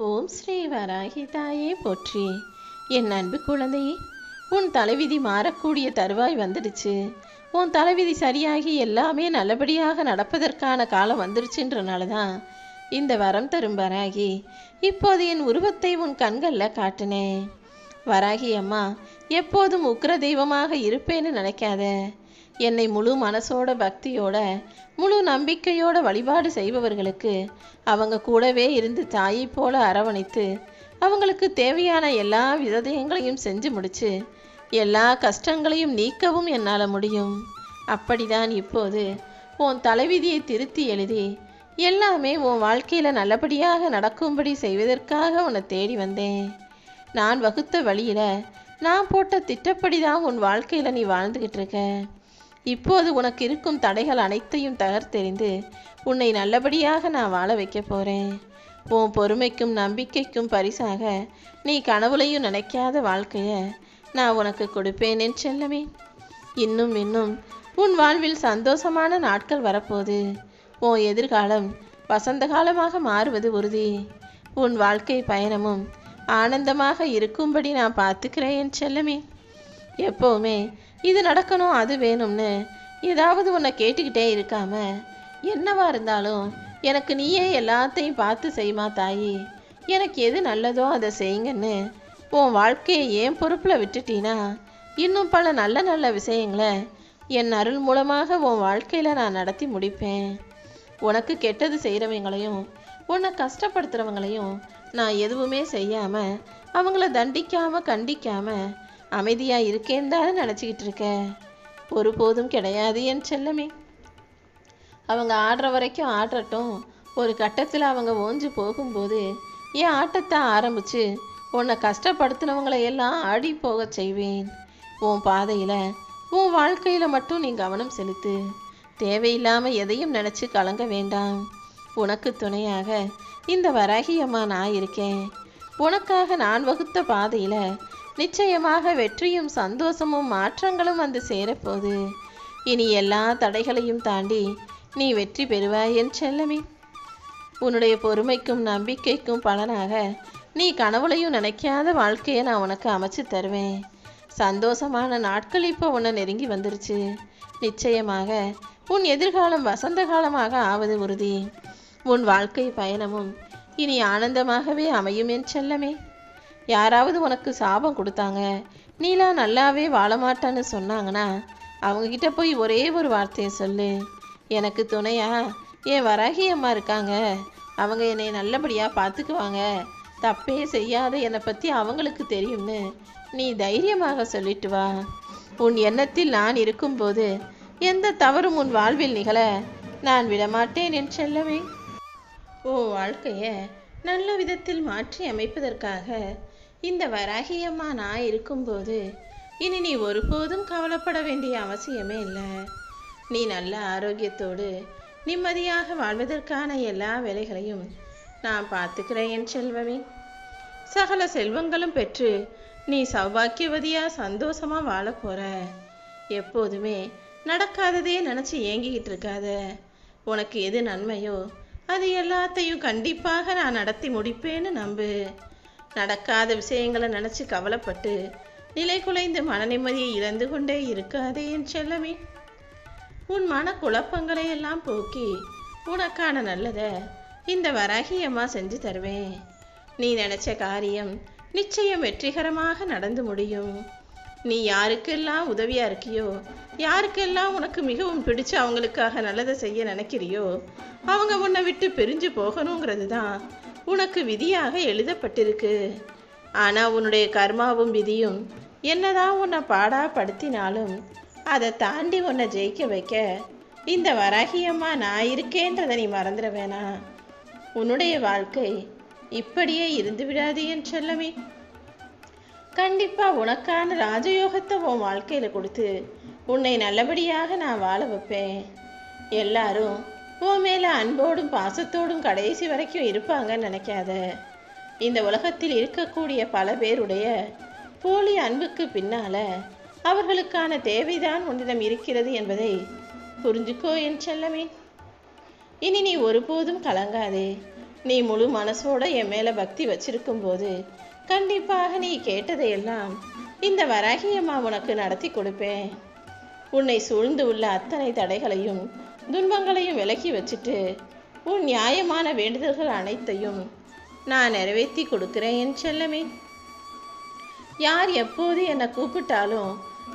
ஓம் ஸ்ரீ வராகி தாயே போற்றி. என் அன்பு குழந்தையே, உன் தலைவிதி மாறக்கூடிய தருவாய் வந்துடுச்சு. உன் தலைவிதி சரியாகி எல்லாமே நல்லபடியாக நடப்பதற்கான காலம் வந்துருச்சுன்றனால தான் இந்த வரம் தரும் வராகி இப்போது என் உருவத்தை உன் கண்களில் காட்டினேன். வராகி அம்மா, எப்போதும் உக்கிர தெய்வமாக இருப்பேன்னு நினைக்காத. என்னை முழு மனசோட பக்தியோட முழு நம்பிக்கையோட வழிபாடு செய்பவர்களுக்கு அவங்க கூடவே இருந்து தாயை போல அரவணைத்து அவங்களுக்கு தேவையான எல்லா விதயங்களையும் செஞ்சு முடிச்சு எல்லா கஷ்டங்களையும் நீக்கவும் என்னால் முடியும். அப்படிதான் இப்போது உன் தலைவிதியை திருத்தி எழுதி எல்லாமே உன் வாழ்க்கையில் நல்லபடியாக நடக்கும்படி செய்வதற்காக உன்னை தேடி வந்தேன். நான் வகுத்த வழியில் நான் போட்ட திட்டப்படி தான் உன் வாழ்க்கையில் நீ வாழ்ந்துக்கிட்டு இருக்க. இப்போது உனக்கு இருக்கும் தடைகள் அனைத்தையும் தகர்த்தெறிந்து உன்னை நல்லபடியாக நான் வாழ வைக்க போகிறேன். உன் பொறுமைக்கும் நம்பிக்கைக்கும் பரிசாக நீ கனவுலையும் நினைக்காத வாழ்க்கையை நான் உனக்கு கொடுப்பேன் என் செல்லமே. இன்னும் இன்னும் உன் வாழ்வில் சந்தோஷமான நாட்கள் வரப்போகுது. உன் எதிர்காலம் வசந்த காலமாக மாறுவது உறுதி. உன் வாழ்க்கை பயணமும் ஆனந்தமாக இருக்கும்படி நான் பார்த்துக்கிறேன் என் செல்லமே. எப்போவுமே இது நடக்கணும் அது வேணும்னு ஏதாவது உன்னை கேட்டுக்கிட்டே இருக்காம, என்னவா இருந்தாலும் எனக்கு நீயே எல்லாத்தையும் பார்த்து செய்யுமா தாயி, எனக்கு எது நல்லதோ அதை செய்யுங்கன்னு உன் வாழ்க்கையை என் பொறுப்பில் விட்டுட்டீனா இன்னும் பல நல்ல நல்ல விஷயங்களை என் அருள் மூலமாக உன் வாழ்க்கையில் நான் நடத்தி முடிப்பேன். உனக்கு கெட்டது செய்கிறவங்களையும் உன்னை கஷ்டப்படுத்துகிறவங்களையும் நான் எதுவுமே செய்யாமல் அவங்கள தண்டிக்காமல் கண்டிக்காமல் அமைதியாக இருக்கேன்னு தானே நினச்சிக்கிட்டு இருக்க. ஒருபோதும் கிடையாது என் செல்லமே. அவங்க ஆடுற வரைக்கும் ஆடட்டும். ஒரு கட்டத்தில் அவங்க ஓஞ்சு போகும்போது என் ஆட்டத்தை ஆரம்பித்து உன்னை கஷ்டப்படுத்தினவங்களையெல்லாம் ஆடி போக செய்வேன். உன் பாதையில் உன் வாழ்க்கையில் மட்டும் நீ கவனம் செலுத்து. தேவையில்லாமல் எதையும் நினச்சி கலங்க வேண்டாம். உனக்கு துணையாக இந்த வராகி அம்மா நான் இருக்கேன். உனக்காக நான் வகுத்த பாதையில் நிச்சயமாக வெற்றியும் சந்தோஷமும் மாற்றங்களும் வந்து சேரப்போகுது. இனி எல்லா தடைகளையும் தாண்டி நீ வெற்றி பெறுவாய் என் செல்லமே. உன்னுடைய பொறுமைக்கும் நம்பிக்கைக்கும் பலனாக நீ கனவுலையும் நினைக்காத வாழ்க்கையை நான் உனக்கு அமைச்சு தருவேன். சந்தோஷமான நாட்கள் இப்போ உன்னை நெருங்கி வந்துருச்சு. நிச்சயமாக உன் எதிர்காலம் வசந்த காலமாக ஆவது உறுதி. உன் வாழ்க்கை பயணமும் இனி ஆனந்தமாகவே அமையும் என் செல்லமே. யாராவது உனக்கு சாபம் கொடுத்தாங்க, நீலாம் நல்லாவே வாழ மாட்டான்னு சொன்னாங்கன்னா அவங்கக்கிட்ட போய் ஒரே ஒரு வார்த்தையை சொல்லு, எனக்கு துணையா என் வராகி அம்மா இருக்காங்க, அவங்க என்னை நல்லபடியாக பார்த்துக்குவாங்க, தப்பே செய்யாத என்னை பற்றி அவங்களுக்கு தெரியும்னு நீ தைரியமாக சொல்லிட்டு வா. உன் எண்ணத்தில் நான் இருக்கும்போது எந்த தவறும் உன் வாழ்வில் நிகழ நான் விடமாட்டேன் என் செல்லவே. ஓ வாழ்க்கையை நல்ல விதத்தில் மாற்றி அமைப்பதற்காக இந்த வராகி அம்மா நான் இருக்கும்போது இனி நீ ஒருபோதும் கவலைப்பட வேண்டிய அவசியமே இல்லை. நீ நல்ல ஆரோக்கியத்தோடு நிம்மதியாக வாழ்வதற்கான எல்லா வேலைகளையும் நான் பார்த்துக்கிறேன் என் செல்வமே. சகல செல்வங்களும் பெற்று நீ சௌபாக்கியவதியாக சந்தோஷமாக வாழ போகிற. எப்போதுமே நடக்காததே நினச்சி ஏங்கிக்கிட்டு இருக்காத. உனக்கு எது நன்மையோ அது எல்லாத்தையும் கண்டிப்பாக நான் நடத்தி முடிப்பேன்னு நம்பு. நடக்காத விஷயங்களை நினச்சி கவலைப்பட்டு நிலை குலைந்து மன நிம்மதியை இழந்து கொண்டே இருக்காதே என் செல்லமே. உன் மன குழப்பங்களை எல்லாம் போக்கி உனக்கான நல்லதை இந்த வராகி அம்மா செஞ்சு தருவேன். நீ நினச்ச காரியம் நிச்சயம் வெற்றிகரமாக நடந்து முடியும். நீ யாருக்கெல்லாம் உதவியாக இருக்கியோ, யாருக்கெல்லாம் உனக்கு மிகவும் பிடிச்சு அவங்களுக்காக நல்லதை செய்ய நினைக்கிறியோ அவங்க உன்னை விட்டு பிரிஞ்சு போகணுங்கிறது தான் உனக்கு விதியாக எழுதப்பட்டிருக்கு. ஆனால் உன்னுடைய கர்மாவும் விதியும் என்னதான் உன்னை பாடாப்படுத்தினாலும் அதை தாண்டி உன்னை ஜெயிக்க வைக்க இந்த வராகியம்மா நான் இருக்கேன்றதை நீ மறந்துட வேணாம். உன்னுடைய வாழ்க்கை இப்படியே இருந்து விடாது என் செல்லமே. கண்டிப்பாக உனக்கான ராஜயோகத்தை உன் வாழ்க்கையில் கொடுத்து உன்னை நல்லபடியாக நான் வாழ வைப்பேன். எல்லாரும் உன் மேலே அன்போடும் பாசத்தோடும் கடைசி வரைக்கும் இருப்பாங்கன்னு நினைக்காத. இந்த உலகத்தில் இருக்கக்கூடிய பல பேருடைய போலி அன்புக்கு பின்னால் அவர்களுக்கான தேவைதான் உன்னிடம் இருக்கிறது என்பதை புரிஞ்சுக்கோ என் செல்லமே. இனி நீ ஒருபோதும் கலங்காதே. நீ முழு மனசோட என் மேலே பக்தி வச்சிருக்கும்போது கண்டிப்பாக நீ கேட்டதையெல்லாம் இந்த வராகியம்மா உனக்கு நடத்தி கொடுப்பேன். உன்னை சூழ்ந்து உள்ள அத்தனை தடைகளையும் துன்பங்களையும் விலக்கி வச்சுட்டு உன் நியாயமான வேண்டுதல்கள் அனைத்தையும் நான் நிறைவேற்றி கொடுக்குறேன் என் செல்லமே. யார் எப்போது என்னை கூப்பிட்டாலும்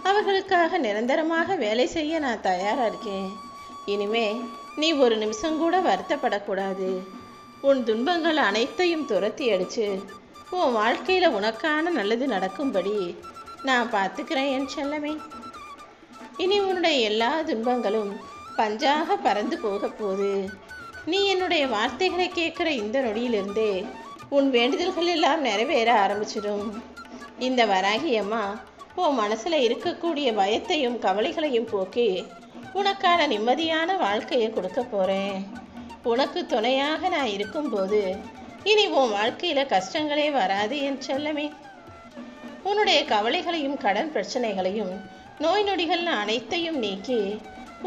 அவர்களுக்காக நிரந்தரமாக வேலை செய்ய நான் தயாராக இருக்கேன். இனிமே நீ ஒரு நிமிஷம் கூட வருத்தப்படக்கூடாது. உன் துன்பங்கள் அனைத்தையும் துரத்தி அடித்து உன் வாழ்க்கையில் உனக்கான நல்லது நடக்கும்படி நான் பார்த்துக்கிறேன் என் செல்லமே. இனி உன்னுடைய எல்லா துன்பங்களும் பஞ்சாக பறந்து போக போகுது. நீ என்னுடைய வார்த்தைகளை கேட்குற இந்த நொடியிலிருந்தே உன் வேண்டுதல்கள் எல்லாம் நிறைவேற ஆரம்பிச்சிடும். இந்த வராகியம்மா உன் மனசில் இருக்கக்கூடிய பயத்தையும் கவலைகளையும் போக்கி உனக்கான நிம்மதியான வாழ்க்கையை கொடுக்க போகிறேன். உனக்கு துணையாக நான் இருக்கும்போது இனி உன் வாழ்க்கையில் கஷ்டங்களே வராது என் செல்லமே. உன்னுடைய கவலைகளையும் கடன் பிரச்சனைகளையும் நோய் நொடிகள் அனைத்தையும் நீக்கி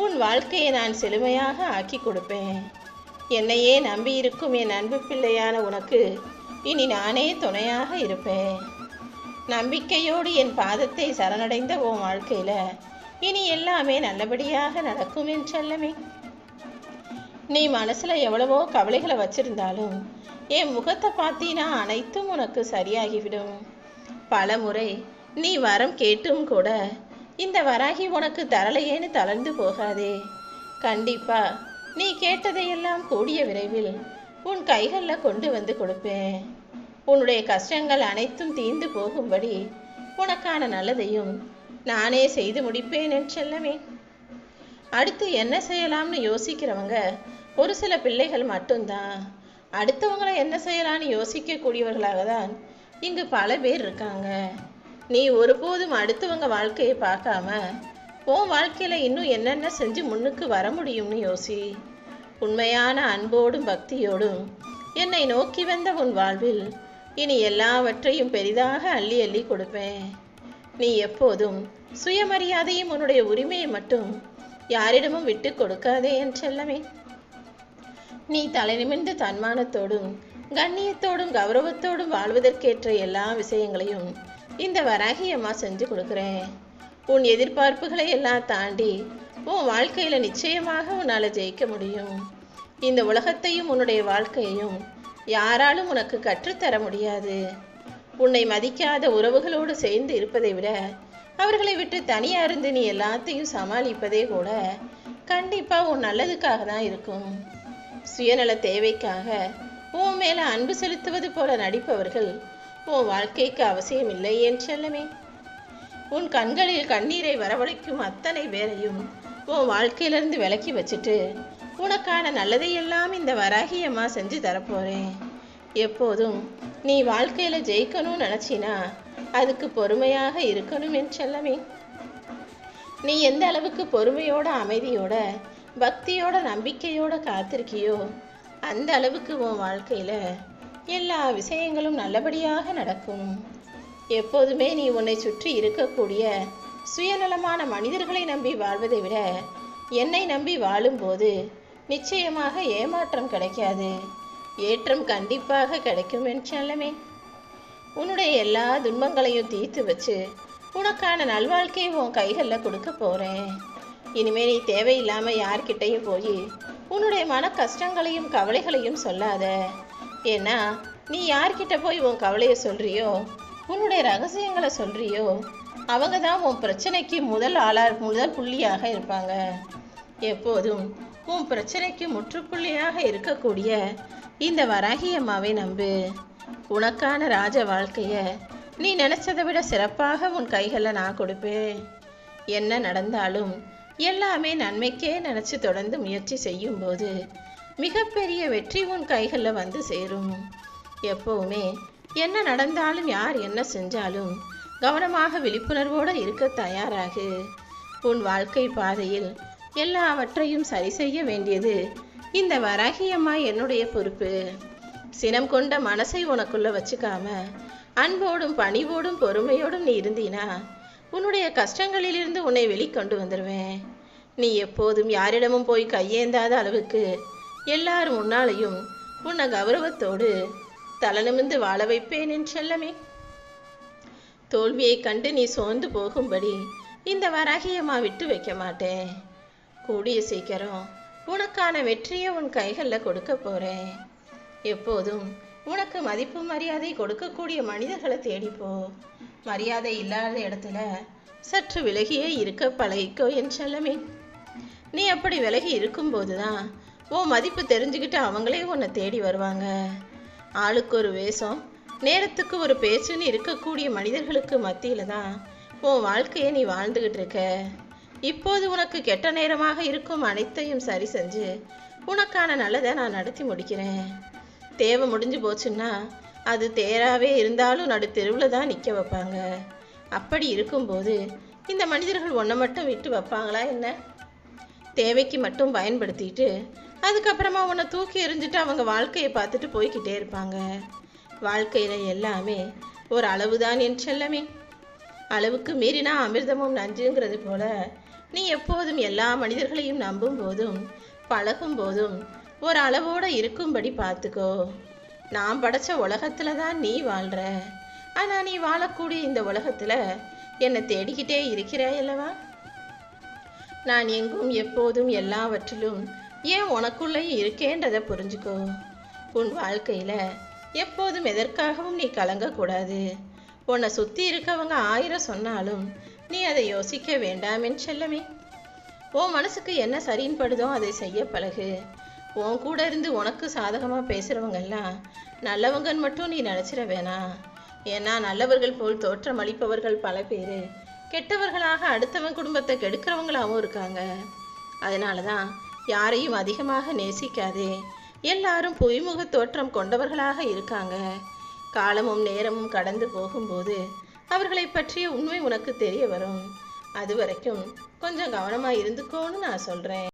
உன் வாழ்க்கையை நான் செழுமையாக ஆக்கி கொடுப்பேன். என்னையே நம்பி இருக்கும் என் அன்பு பிள்ளையான உனக்கு இனி நானே துணையாக இருப்பேன். நம்பிக்கையோடு என் பாதத்தை சரணடைந்த உன் வாழ்க்கையில் இனி எல்லாமே நல்லபடியாக நடக்கும் என் செல்லமே. நீ மனசில் எவ்வளவோ கவலைகளை வச்சிருந்தாலும் என் முகத்தை பார்த்தீனா அனைத்தும் உனக்கு சரியாகிவிடும். பல முறை நீ வரம் கேட்டும் கூட இந்த வராகி உனக்கு தரலையேன்னு தளர்ந்து போகாதே. கண்டிப்பா நீ கேட்டதையெல்லாம் கூடிய விரைவில் உன் கைகளில் கொண்டு வந்து கொடுப்பேன். உன்னுடைய கஷ்டங்கள் அனைத்தும் தீர்ந்து போகும்படி உனக்கான நல்லதையும் நானே செய்து முடிப்பேன் என் செல்லமே. அடுத்து என்ன செய்யலாம்னு யோசிக்கிறவங்க ஒரு சில பிள்ளைகள் மட்டும்தான். அடுத்தவங்களை என்ன செய்யலான்னு யோசிக்கக்கூடியவர்களாக தான் இங்கு பல பேர் இருக்காங்க. நீ ஒருபோதும் அடுத்தவங்க வாழ்க்கையை பார்க்காம உன் வாழ்க்கையில் இன்னும் என்னென்ன செஞ்சு முன்னுக்கு வர முடியும்னு யோசி. உண்மையான அன்போடும் பக்தியோடும் என்னை நோக்கி வந்த உன் வாழ்வில் இனி எல்லாவற்றையும் பெரிதாக அள்ளி அள்ளி கொடுப்பேன். நீ எப்போதும் சுயமரியாதையும் உன்னுடைய உரிமையை மட்டும் யாரிடமும் விட்டு கொடுக்காதே என் செல்லமே. நீ தலை நிமிர்ந்து தன்மானத்தோடும் கண்ணியத்தோடும் கௌரவத்தோடும் வாழ்வதற்கேற்ற எல்லா விஷயங்களையும் இந்த வராகியம்மா செஞ்சு கொடுக்குறேன். உன் எதிர்பார்ப்புகளை எல்லாம் தாண்டி உன் வாழ்க்கையில் நிச்சயமாக உன்னால் ஜெயிக்க முடியும். இந்த உலகத்தையும் உன்னுடைய வாழ்க்கையையும் யாராலும் உனக்கு கற்றுத்தர முடியாது. உன்னை மதிக்காத உறவுகளோடு சேர்ந்து இருப்பதை விட அவர்களை விட்டு தனியாக இருந்து நீ எல்லாத்தையும் சமாளிப்பதே கூட கண்டிப்பாக உன் நல்லதுக்காக தான் இருக்கும். சுயநல தேவைக்காக உன் மேலே அன்பு செலுத்துவது போல நடிப்பவர்கள் உன் வாழ்க்கைக்கு அவசியம் இல்லை என் செல்லமே. உன் கண்களில் கண்ணீரை வரவழைக்கும் அத்தனை பேரையும் உன் வாழ்க்கையிலிருந்து விலக்கி வச்சுட்டு உனக்கான நல்லதையெல்லாம் இந்த வராகியம்மா செஞ்சு தரப்போறேன். எப்போதும் நீ வாழ்க்கையில் ஜெயிக்கணும்னு நினச்சினா அதுக்கு பொறுமையாக இருக்கணும் என் செல்லமே. நீ எந்த அளவுக்கு பொறுமையோட அமைதியோட பக்தியோட நம்பிக்கையோட காத்திருக்கியோ அந்த அளவுக்கு உன் வாழ்க்கையில் எல்லா விஷயங்களும் நல்லபடியாக நடக்கும். எப்போதுமே நீ உன்னை சுற்றி இருக்கக்கூடிய சுயநலமான மனிதர்களை நம்பி வாழ்வதை விட என்னை நம்பி வாழும்போது நிச்சயமாக ஏமாற்றம் கிடைக்காது, ஏற்றம் கண்டிப்பாக கிடைக்கும் என் செல்லமே. உன்னுடைய எல்லா துன்பங்களையும் தீர்த்து வச்சு உனக்கான நல்வாழ்க்கையை உன் கைகளில் கொடுக்க போகிறேன். இனிமேல் நீ தேவையில்லாமல் யார்கிட்டையும் போய் உன்னுடைய மன கஷ்டங்களையும் கவலைகளையும் சொல்லாத. ஏன்னா நீ யார்கிட்ட போய் உன் கவலையை சொல்கிறியோ உன்னுடைய ரகசியங்களை சொல்கிறியோ அவங்க தான் உன் பிரச்சனைக்கு முதல் புள்ளியாக இருப்பாங்க. எப்போதும் உன் பிரச்சனைக்கு முற்றுப்புள்ளியாக இருக்கக்கூடிய இந்த வராகியம்மாவை நம்பு. உனக்கான ராஜ வாழ்க்கையை நீ நினச்சதை விட சிறப்பாக உன் கைகளில் நான் கொடுப்பேன். என்ன நடந்தாலும் எல்லாமே நன்மைக்கே நினச்சி தொடர்ந்து முயற்சி செய்யும்போது மிகப்பெரிய வெற்றி உன் கைகளில் வந்து சேரும். எப்போவுமே என்ன நடந்தாலும் யார் என்ன செஞ்சாலும் கவனமாக விழிப்புணர்வோடு இருக்க தயாராகு. உன் வாழ்க்கை பாதையில் எல்லாவற்றையும் சரி செய்ய வேண்டியது இந்த வராகியம்மா என்னுடைய பொறுப்பு. சினம் கொண்ட மனசை உனக்குள்ள வச்சுக்காம அன்போடும் பணிவோடும் பொறுமையோடும் நீ இருந்தீனா உன்னுடைய கஷ்டங்களிலிருந்து உன்னை வெளிக்கொண்டு வந்துடுவேன். நீ எப்போதும் யாரிடமும் போய் கையேந்தாத அளவுக்கு எல்லார் முன்னாலையும் உன்னை கௌரவத்தோடு தலநிமிர்ந்து வாழ வைப்பேன் என் செல்லமே. தோல்வியை கண்டு நீ சோர்ந்து போகும்படி இந்த வராகியம்மா விட்டு வைக்க மாட்டேன். கூடிய சீக்கிரம் உனக்கான வெற்றியை உன் கைகளில் கொடுக்க போறேன். எப்போதும் உனக்கு மதிப்பு மரியாதை கொடுக்கக்கூடிய மனிதர்களை தேடிப்போ. மரியாதை இல்லாத இடத்துல சற்று விலகியே இருக்க பழகிக்கோ என் செல்லமே. நீ அப்படி விலகி இருக்கும்போது தான் உன் மதிப்பு தெரிஞ்சுக்கிட்டு அவங்களே உன்னை தேடி வருவாங்க. ஆளுக்கு ஒரு வேஷம், நேரத்துக்கு ஒரு பேச்சுன்னு இருக்கக்கூடிய மனிதர்களுக்கு மத்தியில் தான் உன் வாழ்க்கையை நீ வாழ்ந்துக்கிட்டு இருக்க. இப்போது உனக்கு கெட்ட நேரமாக இருக்கும் அனைத்தையும் சரி செஞ்சு உனக்கான நல்லதை நான் நடத்தி முடிக்கிறேன். தேவை முடிஞ்சு போச்சுன்னா அது தேராவே இருந்தாலும் நடு தெருவில் தான் நிற்க வைப்பாங்க. அப்படி இருக்கும்போது இந்த மனிதர்கள் ஒன்றை மட்டும் விட்டு வைப்பாங்களா என்ன? தேவைக்கு மட்டும் பயன்படுத்திட்டு அதுக்கப்புறமா உன்னை தூக்கி எறிஞ்சிட்டு அவங்க வாழ்க்கையை பார்த்துட்டு போய்கிட்டே இருப்பாங்க. வாழ்க்கையில் எல்லாமே ஒரு அளவுதான் என் செல்லமே. அளவுக்கு மீறினா அமிர்தமும் நஞ்சுங்கிறது போல நீ எப்போதும் எல்லா மனிதர்களையும் நம்பும் போதும் பழகும் போதும் ஒரு அளவோடு இருக்கும்படி பார்த்துக்கோ. நான் படைச்ச உலகத்தில் தான் நீ வாழ்கிற. ஆனால் நீ வாழக்கூடிய இந்த உலகத்தில் என்னை தேடிக்கிட்டே இருக்கிறாய் அல்லவா? நான் எங்கும் எப்போதும் எல்லாவற்றிலும் ஏன் உனக்குள்ளேயும் இருக்கேன்றதை புரிஞ்சுக்கோ. உன் வாழ்க்கையில் எப்போதும் எதற்காகவும் நீ கலங்கக்கூடாது. உன்னை சுற்றி இருக்கவங்க 1000 சொன்னாலும் நீ அதை யோசிக்க வேண்டாம் என் செல்லமே. உன் மனசுக்கு என்ன சரின்னு படுதோ அதை செய்ய பழகு. உன் கூட இருந்து உனக்கு சாதகமாக பேசுகிறவங்கெல்லாம் நல்லவங்கன்னு மட்டும் நீ நினச்சிட வேணாம். ஏன்னா நல்லவர்கள் போல் தோற்றம் அளிப்பவர்கள் பல பேர் கெட்டவர்களாக அடுத்தவன் குடும்பத்தை கெடுக்கிறவங்களாகவும் இருக்காங்க. அதனால தான் யாரையும் அதிகமாக நேசிக்காதே. எல்லாரும் பொய்முக தோற்றம் கொண்டவர்களாக இருக்காங்க. காலமும் நேரமும் கடந்து போகும்போது அவர்களை பற்றிய உண்மை உனக்கு தெரிய வரும். அது வரைக்கும் கொஞ்சம் கவனமாக இருந்துக்கோன்னு நான் சொல்கிறேன்.